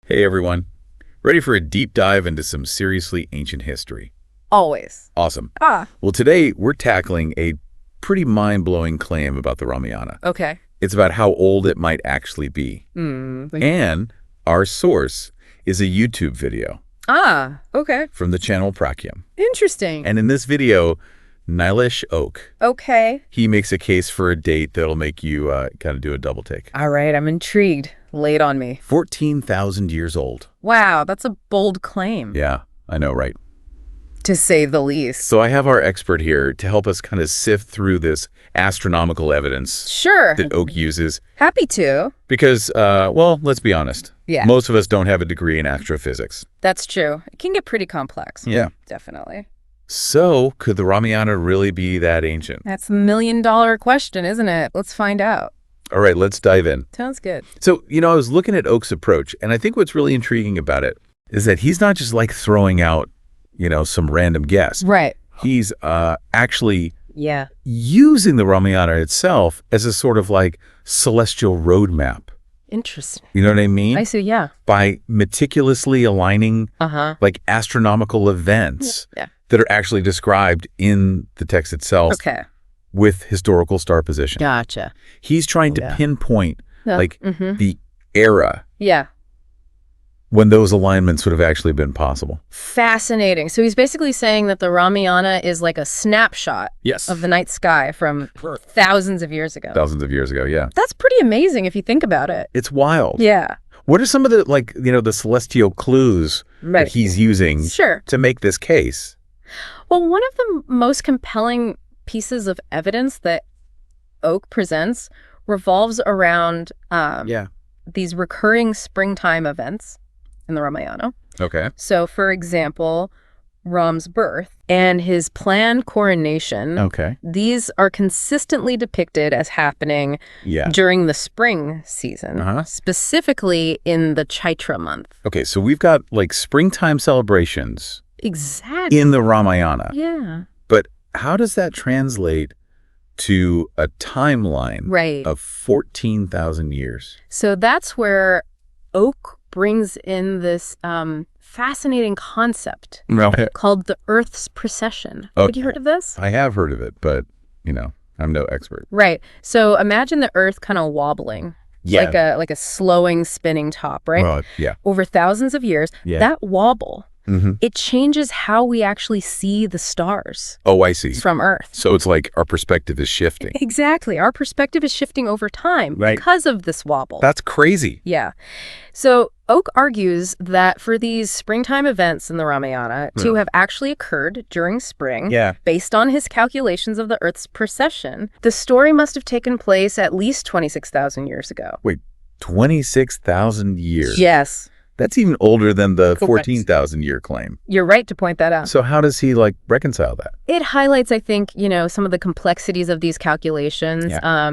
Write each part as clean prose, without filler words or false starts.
Hey everyone, ready for a deep dive into some seriously ancient history? Always. Awesome. Ah, Well, today we're tackling a pretty mind-blowing claim about the Ramayana. okay. It's about how old it might actually be. And our source is a YouTube video Okay. from the channel Prakyam. Interesting. And in this video, Nilesh Oak, Okay. he makes a case for a date that'll make you kind of do a double take. All right, I'm intrigued. Lay it on me. 14,000 years old. Wow, that's a bold claim, Yeah, I know, right? to say the least. So I have our expert here to help us kind of sift through this astronomical evidence Sure. that Oak uses Happy to. because, well, let's be honest. Yeah. Most of us don't have a degree in astrophysics. That's true. It can get pretty complex. Yeah. Definitely. So could the Ramayana really be that ancient? That's the million-dollar question, isn't it? Let's find out. All right, let's dive in. Sounds good. So, I was looking at Oak's approach, and I think what's really intriguing about it is that he's not just like throwing out, some random guess. Right. He's actually Yeah. using the Ramayana itself as a sort of like celestial roadmap. Interesting. You know what I mean? I see, yeah. By meticulously aligning Uh-huh. like astronomical events Yeah. that are actually described in the text itself Okay. with historical star position. Gotcha. He's trying to Yeah. pinpoint Yeah. like the era Yeah. when those alignments would have actually been possible. Fascinating. So he's basically saying that the Ramayana is like a snapshot Yes. of the night sky from thousands of years ago. Thousands of years ago, yeah. That's pretty amazing if you think about it. It's wild. Yeah. What are some of the the celestial clues Right. that he's using Sure. to make this case? Well, one of the most compelling pieces of evidence that Oak presents revolves around Yeah. these recurring springtime events in the Ramayana. Okay. So, for example, Ram's birth and his planned coronation. Okay. These are consistently depicted as happening Yeah. during the spring season, specifically in the Chaitra month. Okay, so we've got like springtime celebrations Exactly. in the Ramayana. Yeah. But how does that translate to a timeline Right. of 14,000 years? So that's where Oak brings in this fascinating concept No. called the Earth's precession. Have you heard of this? I have heard of it, but, I'm no expert. Right. So imagine the Earth kind of wobbling. Yeah. Like a slowing, spinning top, right? Well, yeah. Over thousands of years, Yeah. that wobble, Mm-hmm. it changes how we actually see the stars Oh, I see. from Earth. So it's like our perspective is shifting. Exactly. Our perspective is shifting over time Right. because of this wobble. That's crazy. Yeah. So Oak argues that for these springtime events in the Ramayana to have actually occurred during spring, Yeah. based on his calculations of the Earth's precession, the story must have taken place at least 26,000 years ago. Wait, 26,000 years? Yes. That's even older than the Correct. 14,000 year claim. You're right to point that out. So how does he reconcile that? It highlights, I think, some of the complexities of these calculations. Yeah.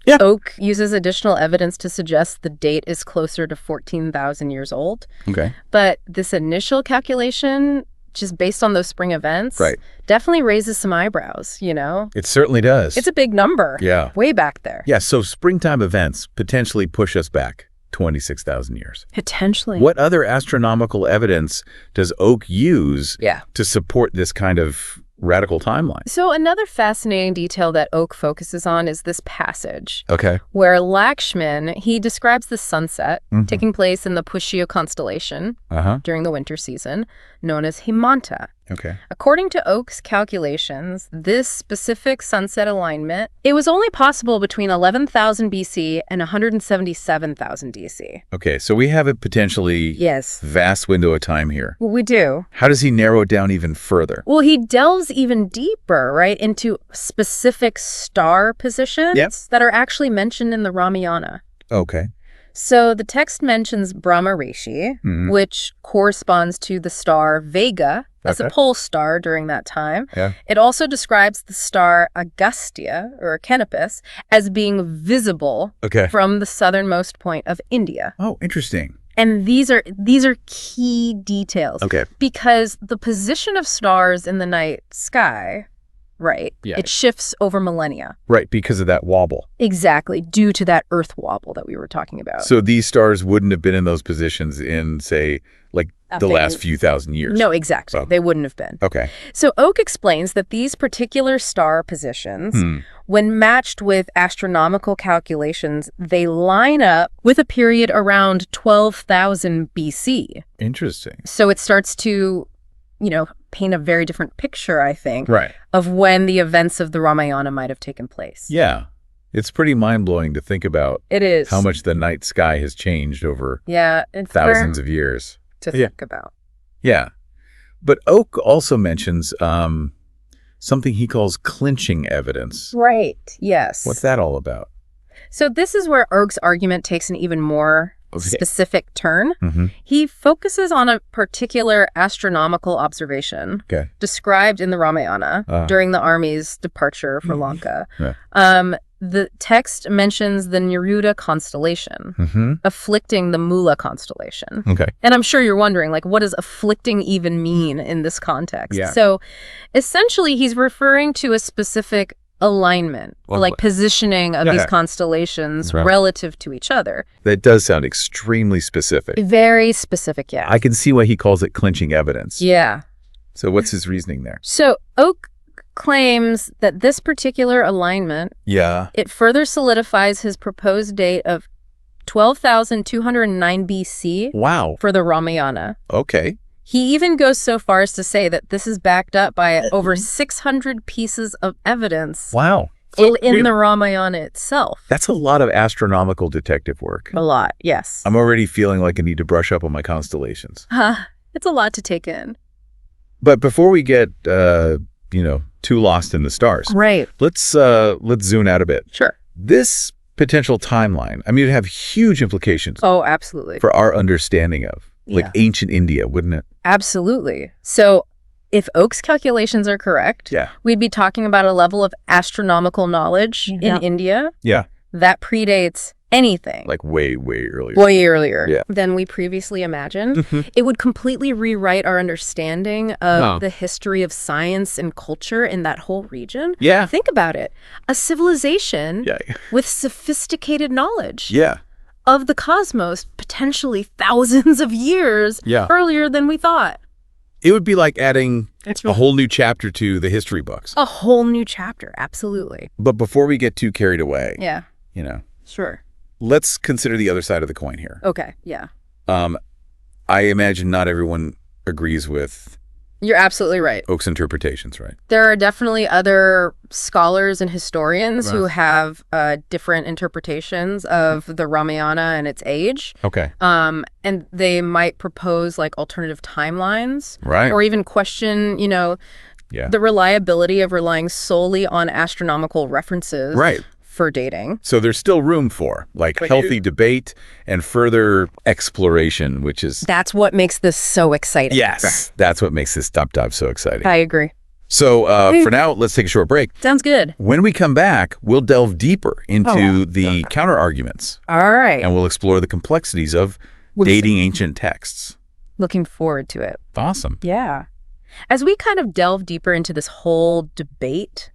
Yeah. Oak uses additional evidence to suggest the date is closer to 14,000 years old. Okay. But this initial calculation, just based on those spring events, Right. definitely raises some eyebrows, It certainly does. It's a big number. Yeah. Way back there. Yeah, so springtime events potentially push us back 26,000 years. Potentially. What other astronomical evidence does Oak use Yeah. to support this kind of radical timeline? So another fascinating detail that Oak focuses on is this passage Okay. where Lakshman, he describes the sunset Mhm. taking place in the Pushya constellation Uh-huh. during the winter season, known as Himanta. Okay. According to Oak's calculations, this specific sunset alignment, it was only possible between 11,000 BC and 177,000 DC. Okay, so we have a potentially Yes. vast window of time here. Well, we do. How does he narrow it down even further? Well, he delves even deeper, right, into specific star positions Yep. that are actually mentioned in the Ramayana. Okay. So the text mentions Brahmarashi, Mhm. which corresponds to the star Vega as a Okay. pole star during that time. Yeah. It also describes the star Agastya, or Canopus, as being visible Okay. from the southernmost point of India. Oh, interesting. And these are key details. Okay. Because the position of stars in the night sky Right. Yeah. It shifts over millennia. Right, because of that wobble. Exactly, due to that Earth wobble that we were talking about. So these stars wouldn't have been in those positions in, say, like the last few thousand years. No, exactly. They wouldn't have been. Okay. So Oak explains that these particular star positions, when matched with astronomical calculations, they line up with a period around 12,000 BC. Interesting. So it starts to, paint a very different picture, I think, Right. of when the events of the Ramayana might have taken place. Yeah. It's pretty mind-blowing to think about It is. how much the night sky has changed over it's thousands of years. to think about. Yeah. But Oak also mentions something he calls clinching evidence. Right, yes. What's that all about? So this is where Oak's argument takes an even more specific turn. He focuses on a particular astronomical observation described in the Ramayana during the army's departure for Lanka. The text mentions the Neruda constellation, afflicting the Mula constellation. And I'm sure you're wondering, what does afflicting even mean in this context? Yeah. So essentially, he's referring to a specific alignment, positioning of these constellations relative to each other. That does sound extremely specific. Very specific, yeah. I can see why he calls it clinching evidence. Yeah. So what's his reasoning there? So Oak claims that this particular alignment, it further solidifies his proposed date of 12,209 BC for the Ramayana. Okay. He even goes so far as to say that this is backed up by over 600 pieces of evidence in the Ramayana itself. That's a lot of astronomical detective work. A lot, yes. I'm already feeling like I need to brush up on my constellations. It's a lot to take in. But before we get, too lost in the stars, let's zoom out a bit. Sure. This potential timeline, it would have huge implications. Oh, absolutely. For our understanding of ancient India, wouldn't it? Absolutely. So if Oak's calculations are correct, we'd be talking about a level of astronomical knowledge in India that predates anything. Like way, way earlier. Way earlier than we previously imagined. It would completely rewrite our understanding of the history of science and culture in that whole region. Yeah. Think about it. A civilization with sophisticated knowledge. Of the cosmos, potentially thousands of years earlier than we thought. It would be like adding a whole new chapter to the history books. A whole new chapter, absolutely. But before we get too carried away, Sure. Let's consider the other side of the coin here. Okay, yeah. I imagine not everyone agrees with You're absolutely right. Oak's interpretations, right? There are definitely other scholars and historians who have different interpretations of the Ramayana and its age. Okay. And they might propose alternative timelines. Right. Or even question, the reliability of relying solely on astronomical references. Right. For dating. So there's still room for healthy debate and further exploration, which is... That's what makes this so exciting. Yes. That's what makes this Top Dive so exciting. I agree. So for now, let's take a short break. Sounds good. When we come back, we'll delve deeper into the counter-arguments. All right. And we'll explore the complexities of dating ancient texts. Looking forward to it. Awesome. Yeah. As we kind of delve deeper into this whole debate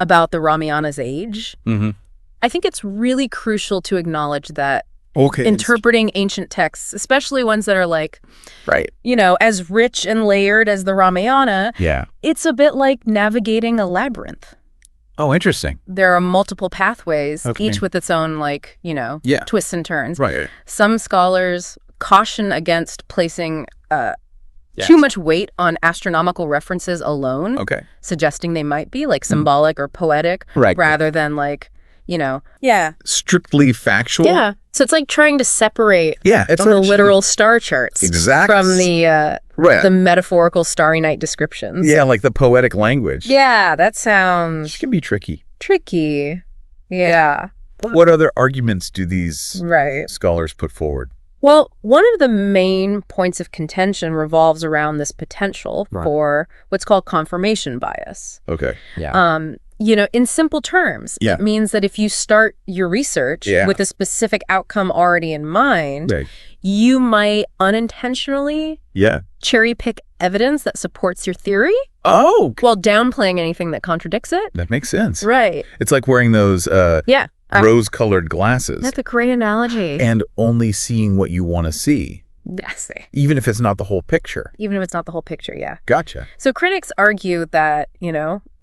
about the Ramayana's age, I think it's really crucial to acknowledge that interpreting ancient texts, especially ones that are as rich and layered as the Ramayana, it's a bit like navigating a labyrinth. Oh, interesting. There are multiple pathways, each with its own twists and turns. Right. Some scholars caution against placing too much weight on astronomical references alone, suggesting they might be symbolic or poetic, rather than strictly factual. Yeah. So it's like trying to separate it's the literal star charts from the metaphorical starry night descriptions. Yeah, like the poetic language. Yeah, that sounds... It can be tricky. Yeah. What other arguments do these scholars put forward? Well, one of the main points of contention revolves around this potential for what's called confirmation bias. Okay. Yeah. In simple terms, it means that if you start your research with a specific outcome already in mind, you might unintentionally cherry pick evidence that supports your theory. Oh! While downplaying anything that contradicts it. That makes sense. Right. It's like wearing those rose-colored glasses. That's a great analogy. And only seeing what you want to see. Yes. Even if it's not the whole picture. Even if it's not the whole picture, yeah. Gotcha. So critics argue that,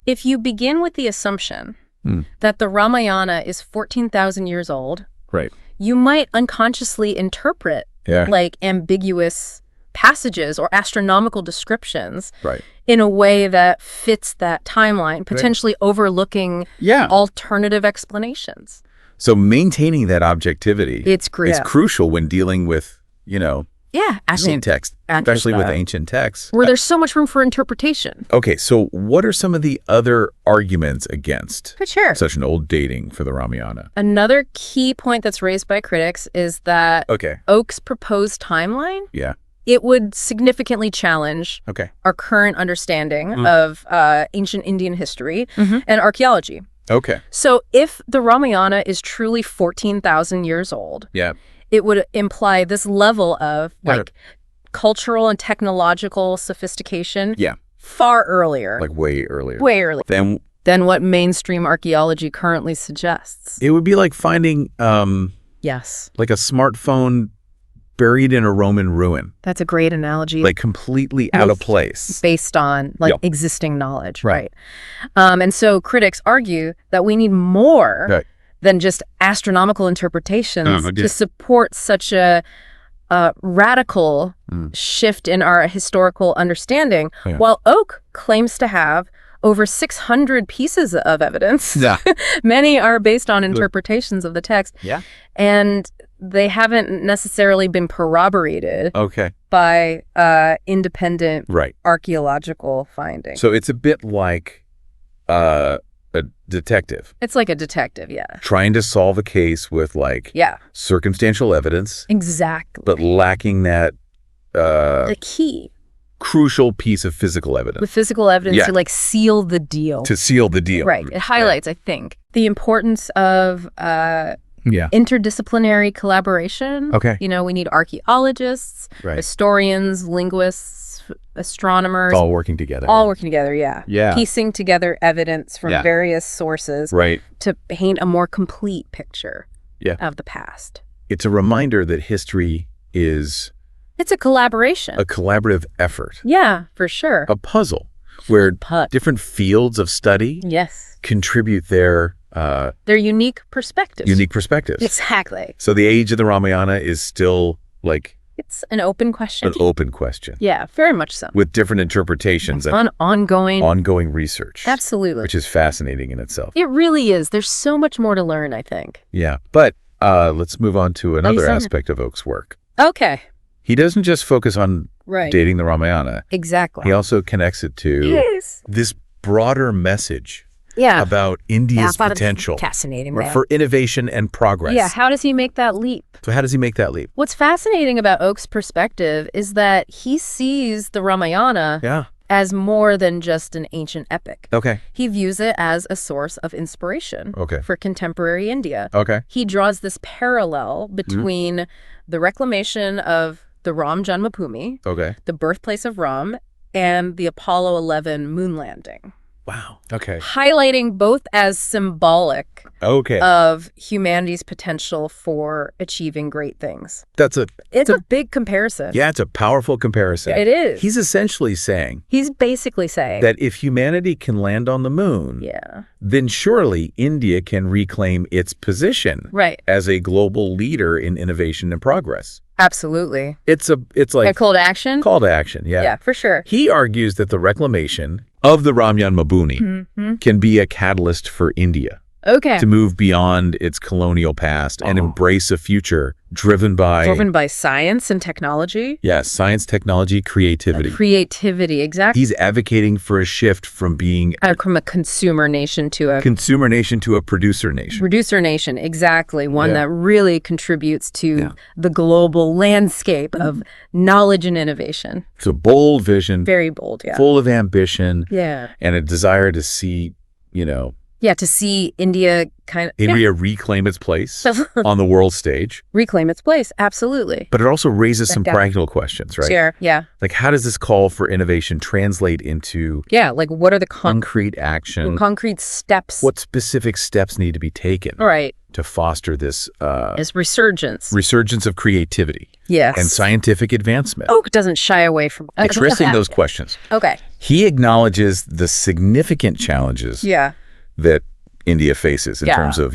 if you begin with the assumption that the Ramayana is 14,000 years old, right, you might unconsciously interpret ambiguous passages or astronomical descriptions in a way that fits that timeline, potentially overlooking alternative explanations. So maintaining that objectivity is crucial when dealing with, ancient text, especially with ancient texts. Where there's so much room for interpretation. Okay, so what are some of the other arguments against such an old dating for the Ramayana? Another key point that's raised by critics is that Oak's proposed timeline it would significantly challenge our current understanding of ancient Indian history and archaeology. Okay. So if the Ramayana is truly 14,000 years old, it would imply this level of cultural and technological sophistication far earlier. Like way earlier. Way earlier. Than what mainstream archaeology currently suggests. It would be like finding like a smartphone buried in a Roman ruin. That's a great analogy. Like completely out of place. Based on existing knowledge, right? And so critics argue that we need more than just astronomical interpretations to support such a radical shift in our historical understanding, while Oak claims to have over 600 pieces of evidence. Many are based on interpretations of the text. And they haven't necessarily been corroborated by independent archaeological findings. So it's a bit like a detective. It's like a detective, trying to solve a case with circumstantial evidence. Exactly. But lacking that the key. Crucial piece of physical evidence. With physical evidence to seal the deal. To seal the deal. Right. It highlights, I think, the importance of interdisciplinary collaboration. We need archaeologists, historians, linguists, astronomers. All working together. All working together, piecing together evidence from various sources to paint a more complete picture of the past. It's a reminder that history is... It's a collaboration. A collaborative effort. Yeah, for sure. A puzzle where different fields of study contribute their unique perspectives. Unique perspectives. Exactly. So the age of the Ramayana is still it's an open question. An open question. Yeah, very much so. With different interpretations and ongoing research. Absolutely. Which is fascinating in itself. It really is. There's so much more to learn, I think. Yeah. But let's move on to another aspect of Oak's work. Okay. He doesn't just focus on dating the Ramayana. Exactly. He also connects it to this broader message about India's potential for innovation and progress. Yeah, how does he make that leap? So how does he make that leap? What's fascinating about Oak's perspective is that he sees the Ramayana as more than just an ancient epic. He views it as a source of inspiration for contemporary India. He draws this parallel between the reclamation of the Ram Janmabhoomi, the birthplace of Ram, and the Apollo 11 moon landing. Wow. Highlighting both as symbolic of humanity's potential for achieving great things. It's a big comparison. Yeah, it's a powerful comparison. It is. He's essentially saying... He's basically saying... that if humanity can land on the moon, then surely India can reclaim its position as a global leader in innovation and progress. Absolutely. It's like... a call to action? Call to action, yeah. Yeah, for sure. He argues that the reclamation of the Ram Janmabhoomi can be a catalyst for India to move beyond its colonial past and embrace a future driven by science and technology. Yeah, science, technology, creativity. Creativity, exactly. He's advocating for a shift from being from a consumer nation to a producer nation. Producer nation, exactly. One that really contributes to the global landscape of knowledge and innovation. It's a bold vision. Very bold, Full of ambition. Yeah. And a desire to see, Yeah, to see India reclaim its place on the world stage. Reclaim its place, absolutely. But it also raises some practical questions, right? Sure, yeah. Like, how does this call for innovation translate into like what are the concrete action? Concrete steps. What specific steps need to be taken to foster this resurgence of creativity and scientific advancement? Oak doesn't shy away from addressing those questions. Okay. He acknowledges the significant challenges that India faces in terms of,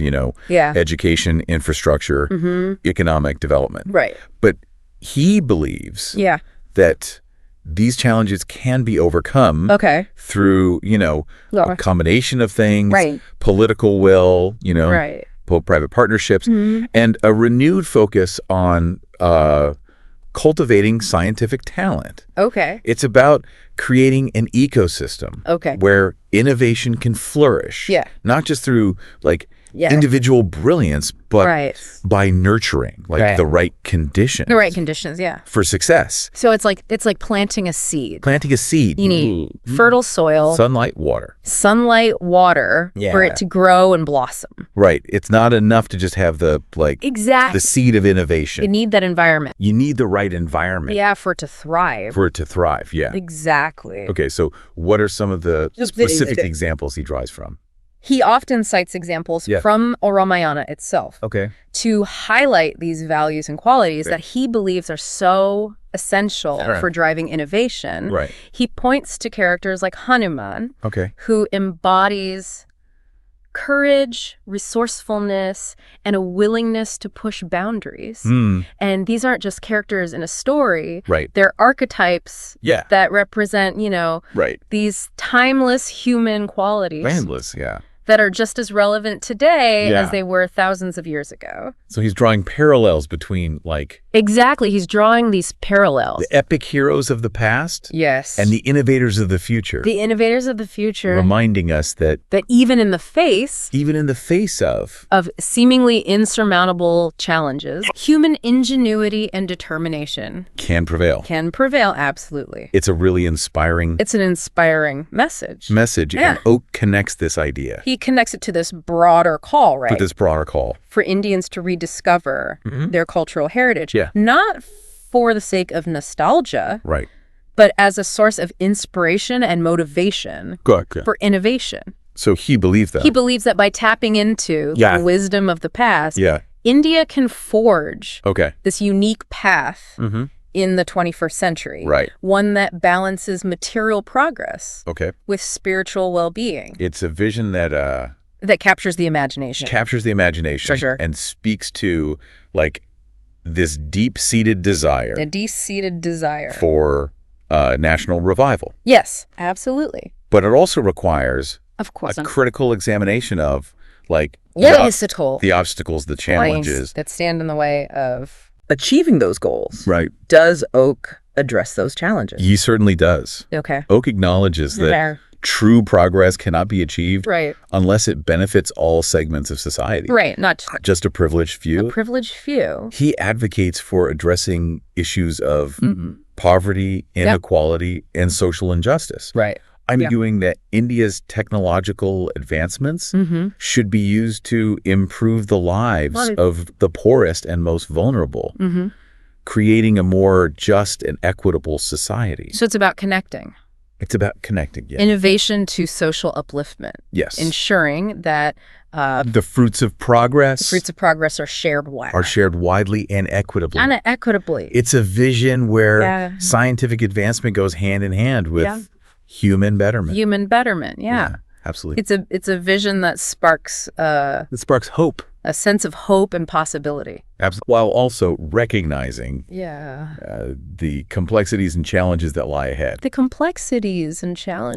education, infrastructure, economic development. Right. But he believes that these challenges can be overcome through, a combination of things, political will, private partnerships, and a renewed focus on cultivating scientific talent. Okay. It's about creating an ecosystem where innovation can flourish. Not just through individual brilliance, but by nurturing the right conditions. The right conditions, for success. So it's like planting a seed. Planting a seed. You need fertile soil, sunlight, water for it to grow and blossom. Right. It's not enough to just have the the seed of innovation. You need that environment. You need the right environment. Yeah, for it to thrive. Exactly. Okay, so what are some of the specific examples he draws from? He often cites examples from Ramayana itself to highlight these values and qualities that he believes are so essential for driving innovation. Right. He points to characters like Hanuman, who embodies courage, resourcefulness, and a willingness to push boundaries. And these aren't just characters in a story. They're archetypes that represent, these timeless human qualities. That are just as relevant today as they were thousands of years ago. So he's drawing parallels between Exactly. He's drawing these parallels. The epic heroes of the past. Yes. And the innovators of the future. The innovators of the future. Reminding us that even in the face of seemingly insurmountable challenges, human ingenuity and determination can prevail. Absolutely. It's a really inspiring. It's an inspiring message. And Oak connects this idea. He connects it to this broader call, right? With this broader call. For Indians to rediscover their cultural heritage. Not for the sake of nostalgia. But as a source of inspiration and motivation for innovation. So he believes that. He believes that by tapping into the wisdom of the past, India can forge this unique path in the 21st century. One that balances material progress with spiritual well-being. It's a vision that captures the imagination. For sure. And speaks to this deep-seated desire. For national revival. Yes, absolutely. But it also requires a critical examination of the obstacles, the challenges that stand in the way of achieving those goals. Does Oak address those challenges? He certainly does. Oak acknowledges that true progress cannot be achieved unless it benefits all segments of society. Not just a privileged few. He advocates for addressing issues of poverty, inequality, and social injustice. I'm arguing that India's technological advancements should be used to improve the lives of the poorest and most vulnerable, creating a more just and equitable society. So it's about connecting. Innovation to social upliftment. Ensuring that the fruits of progress are shared widely and equitably. It's a vision where scientific advancement goes hand in hand with human betterment. Absolutely. It's a vision that sparks hope. A sense of hope and possibility. Absolutely. While also recognizing the complexities and challenges that lie ahead.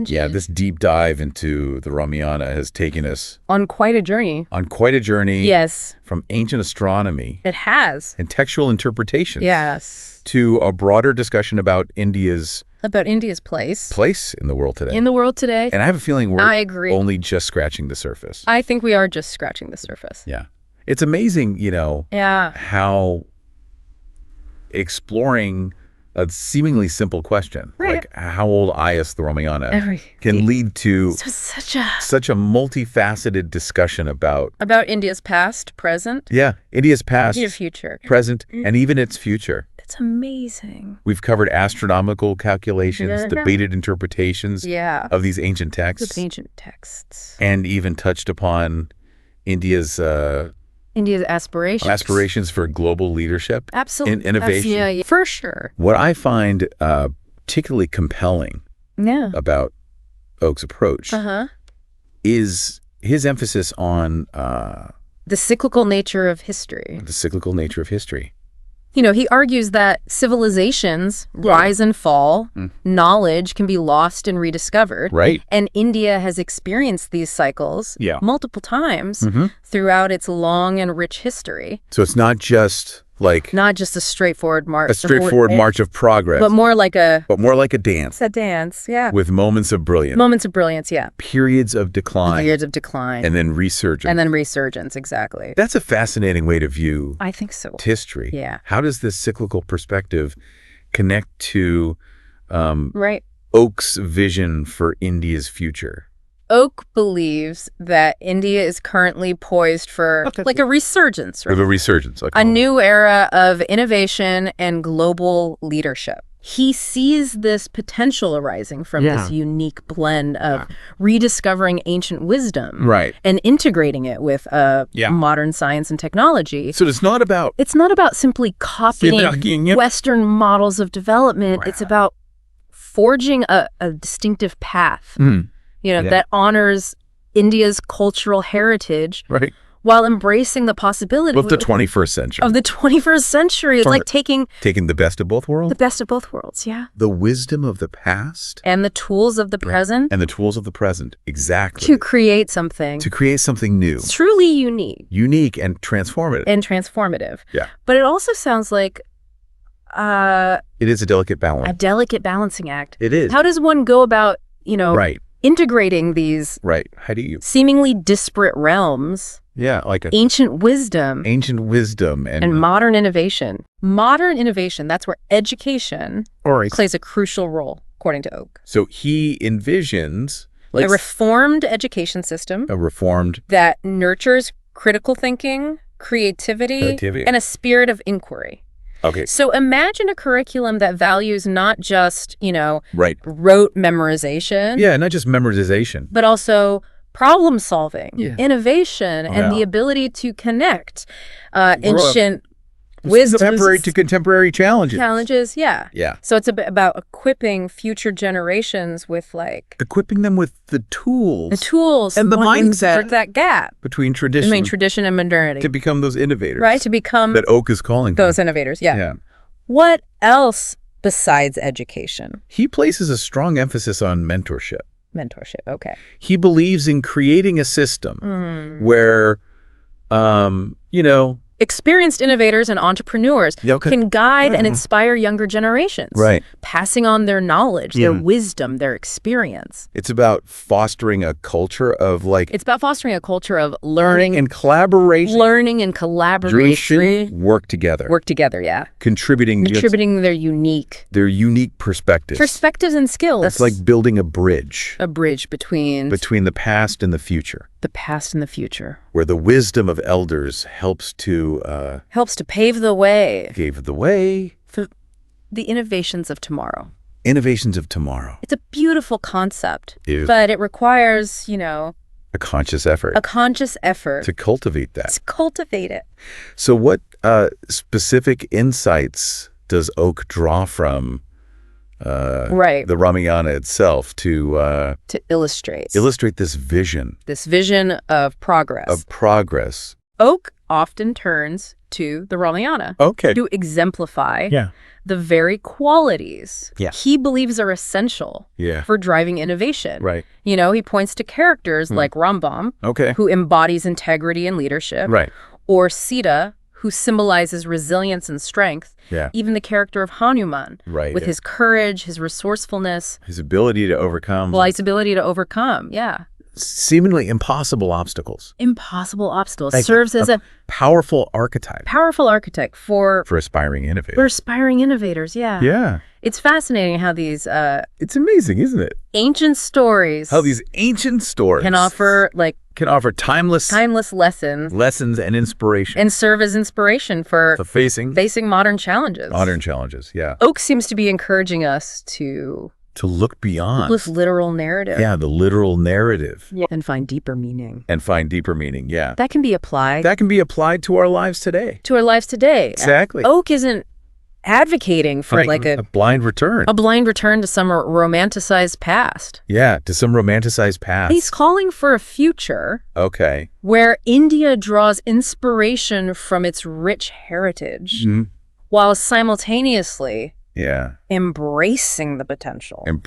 Yeah, this deep dive into the Ramayana has taken us on quite a journey. Yes. From ancient astronomy. It has. And textual interpretations. Yes. To a broader discussion about India's place in the world today. And I have a feeling we're only just scratching the surface. I think we are just scratching the surface. Yeah. It's amazing, how exploring a seemingly simple question, like how old is the Ramayana, can lead to such a multifaceted discussion about India's past, present. Yeah, India's past, future, present, and even its future. That's amazing. We've covered astronomical calculations, debated interpretations of these ancient texts. And even touched upon India's aspirations for global leadership. Absolutely. And innovation. Yeah, for sure. What I find particularly compelling about Oak's approach is his emphasis on the cyclical nature of history. He argues that civilizations rise and fall, knowledge can be lost and rediscovered. Right. And India has experienced these cycles multiple times throughout its long and rich history. So it's not just a straightforward march. March of progress. But more like a dance. A dance, yeah. With moments of brilliance. Yeah. Periods of decline. And then resurgence. Exactly. That's a fascinating way to view I think so. history. Yeah. How does this cyclical perspective connect to Oak's vision for India's future? Oak believes that India is currently poised for a resurgence, right? A resurgence. A new era of innovation and global leadership. He sees this potential arising from this unique blend of rediscovering ancient wisdom and integrating it with modern science and technology. So it's not about simply copying Western models of development. It's about forging a distinctive path. That honors India's cultural heritage while embracing the possibility of the 21st century. It's like taking the best of both worlds? The best of both worlds, yeah. The wisdom of the past. And the tools of the present. Exactly. To create something new. Truly unique. Unique and transformative. Yeah. But it also sounds like it is a delicate balance. A delicate balancing act. It is. How does one go about, integrating these How do you seemingly disparate realms? Yeah, ancient wisdom and modern innovation. Modern innovation, that's where education plays a crucial role, according to Oak. So he envisions a reformed education system. That nurtures critical thinking, creativity, and a spirit of inquiry. Okay. So imagine a curriculum that values not just, rote memorization. Yeah, not just memorization. But also problem solving, innovation, and the ability to connect ancient wisdom to contemporary challenges. Yeah. So it's about equipping future generations with equipping them with the tools. And the mindset. That gap. Between tradition and modernity. To become those innovators. Right, to become. That Oak is calling those innovators, yeah. What else besides education? He places a strong emphasis on mentorship. Okay. He believes in creating a system where, experienced innovators and entrepreneurs can guide and inspire younger generations, passing on their knowledge, their wisdom, their experience. It's about fostering a culture of learning and collaboration. Work together, yeah. Contributing their unique perspectives and skills. That's like building a bridge between the past and the future. Where the wisdom of elders helps to pave the way for the innovations of tomorrow. It's a beautiful concept, but it requires, a conscious effort to cultivate that. It. So what specific insights does Oak draw from the Ramayana itself to illustrate this vision of progress? Oak often turns to the Ramayana to exemplify the very qualities he believes are essential for driving innovation. He points to characters like Rambam, who embodies integrity and leadership, or Sita, who symbolizes resilience and strength. Even the character of Hanuman, with his courage, his resourcefulness, his ability to overcome. seemingly impossible obstacles. Impossible obstacles. Like serves as a powerful archetype. Powerful archetype for aspiring innovators. For aspiring innovators, yeah. Yeah. It's fascinating how these it's amazing, isn't it? Ancient stories. How these ancient stories can offer timeless lessons and inspiration. And serve as inspiration for facing modern challenges. Modern challenges, yeah. Oak seems to be encouraging us to look beyond this literal narrative. Yeah, the literal narrative. Yeah. And find deeper meaning. Yeah. That can be applied. To our lives today. Exactly. Oak isn't advocating for a blind return. A blind return to some romanticized past. Yeah, to some romanticized past. He's calling for a future. Okay. Where India draws inspiration from its rich heritage, while simultaneously embracing the potential. Of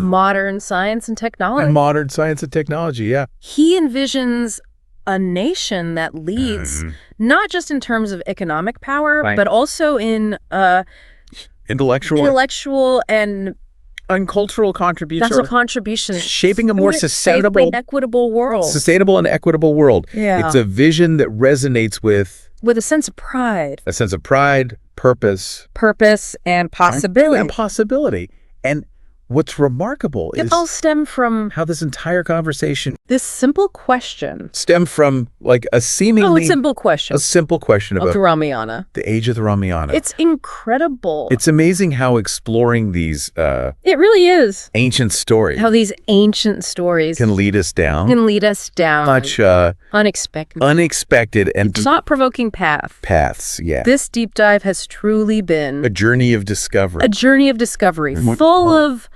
modern science and technology. Yeah. He envisions a nation that leads not just in terms of economic power, but also in intellectual and cultural contributions. Shaping a more sustainable and equitable world. Yeah. It's a vision that resonates with a sense of pride. Purpose, and possibility. And what's remarkable is it all stemmed from how this entire conversation, this simple question, stemmed from a seemingly simple question about the Ramayana, the age of the Ramayana. It's incredible. It's amazing how exploring these it really is ancient stories. How these ancient stories can lead us down much unexpected and thought-provoking paths. Yeah. This deep dive has truly been a journey of discovery. Full of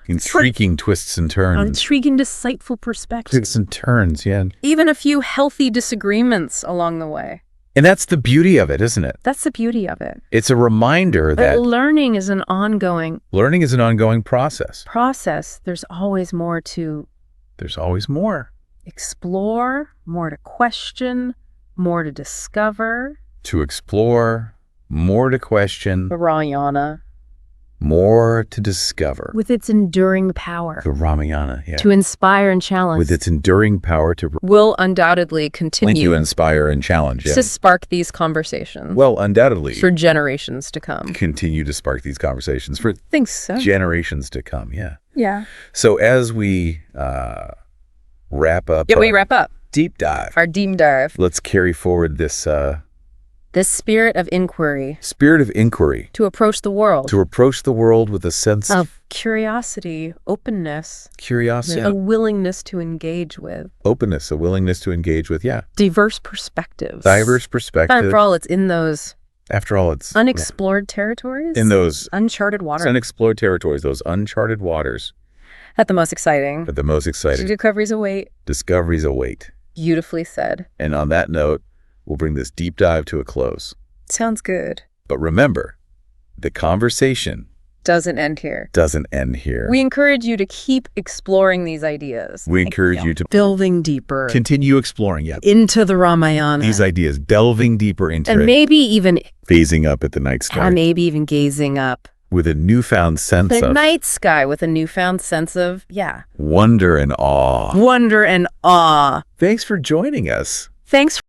intriguing twists and turns. Intriguing, insightful perspectives. Twists and turns, yeah. Even a few healthy disagreements along the way. And that's the beauty of it, isn't it? That's the beauty of it. It's a reminder that learning is an ongoing process. There's always more to explore, more to question, more to discover. To explore, more to question. The Ramayana. More to discover. With its enduring power. The Ramayana, yeah. To inspire and challenge. With its enduring power will undoubtedly continue to inspire and challenge. To spark these conversations. Well, undoubtedly. For generations to come. Continue to spark these conversations for generations to come, yeah. Yeah. So as we wrap up. We wrap up. Deep dive. Our deep dive. Let's carry forward this spirit of inquiry. To approach the world. With a sense of curiosity, openness. A willingness to engage with. Yeah. Diverse perspectives. After all, it's in those. Unexplored territories. In those uncharted waters. Those uncharted waters. At the most exciting. Discoveries await. Beautifully said. And on that note, we'll bring this deep dive to a close. Sounds good. But remember, the conversation doesn't end here. We encourage you to keep exploring these ideas. We encourage you to delving deeper. Continue exploring, into the Ramayana. These ideas, delving deeper into and it. maybe even gazing up at the night sky. And maybe even gazing up. With a newfound sense of... the night sky with a newfound sense of, wonder and awe. Thanks for joining us. Thanks